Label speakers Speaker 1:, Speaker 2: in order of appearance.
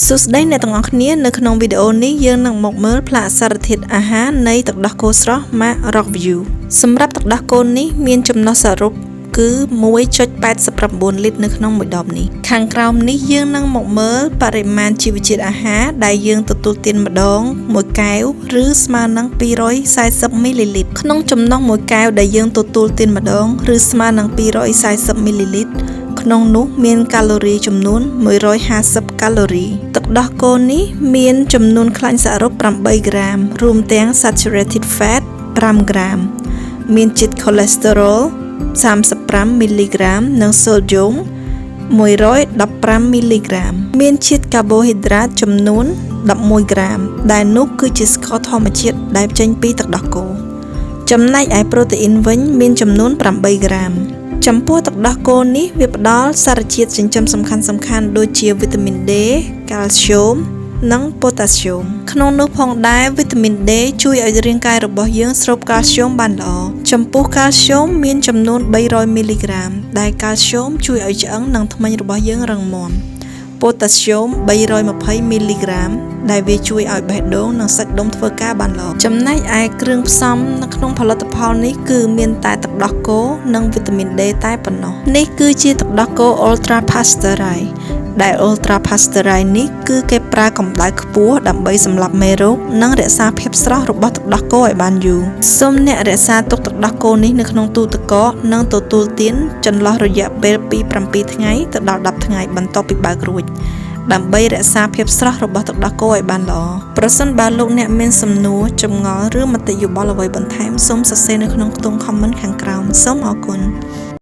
Speaker 1: សួស្តីអ្នកទាំងអស់គ្នានៅក្នុងវីដេអូនេះយើងនឹងមកមើលផ្លាកសារធាតុអាហារនៃទឹកដោះគោស្រស់ Mac Rockview សម្រាប់ទឹកដោះគោនេះមានចំណុះសរុបគឺ 1.89 លីត្រនៅក្នុងមួយដបនេះខាងក្រោមនេះយើងនឹងមកមើលបរិមាណជីវជាតិអាហារដែលយើងទទួលទានម្ដងមួយកែវឬស្មើនឹង240មីលីលីត្រក្នុងចំណុះមួយកែវដែលយើងទទួលទានម្ដងឬស្មើនឹង240មីលីលីត្រក្នុងនោះមានកាឡូរីចំនួន150កាឡូរីទឹកដោះគោនេះមានចំនួនខ្លាញ់សរុប8ក្រាមរួមទាំង saturated fat 5ក្រាមមានជាតិ cholesterol 35មីលីក្រាមនិងសូដ្យូម115មីលីក្រាមមានជាតិកាបូហីដ្រាតចំនួន11ក្រាមដែលនោះគឺជាស្ករធម្មជាតិដែលចេញពីទឹកដោះគោចំណែកឯប្រូតេអ៊ីនវិញមានចំនួន8ក្រាមចំពោះទឹកដោះគោនេះវាផ្ដល់សារជាតិចិញ្ចឹមសំខាន់ៗដូចជាវីតាមីន D កាល់ស្យូមនិងប៉ូតាស្យូមក្នុងនោះផងដែរវីតាមីន D ជួយឲ្យរាងកាយរបស់យើងស្រូបកាល់ស្យូមបានល្អចំពោះកាល់ស្យូមមានចំនួន300មីលីក្រាមដែលកាល់ស្យូមជួយឲ្យឆ្អឹងនិងធ្មេញរបស់យើងរឹងមាំប៉ូតាស្យូម320មីលីក្រាមដែលវាជួយឲ្យបេះដូងនិងសាច់ដុំធ្វើការបានល្អចំណែកឯគ្រឿងផ្សំនៅក្នុងផលិតផលនេះគឺមានតែទឹកដោះគោនិងវីតាមីន D តែប៉ុណ្ណោះនេះគឺជាទឹកដោះគោ Ultra Pasteurized ដែល Ultra Pasteurized នេះគឺគេប្រើកម្ដៅខ្ពស់ដើម្បីសម្លាប់មេរោគនិងរក្សាភាពស្រស់របស់ទឹកដោះគោឲ្យបានយូរសូមអ្នករក្សាទុកទឹកដោះគោនេះនៅក្នុងទូទឹកកកនិងទទួលទានចន្លោះរយៈពេលពី7ថ្ងៃទៅដល់10ថ្ងៃបន្ទាប់ពីបើករួចដើម្បីរក្សាភាពស្រស់របស់ទឹកដោះគោឲ្យបានល្អប្រសិនបើលោកអ្នកមានសំណួរចម្ងល់ឬមតិយោបល់អ្វីបន្ថែមសូមសរសេរនៅក្នុងខ្ទង់ comment ខាងក្រោមសូមអរគុណ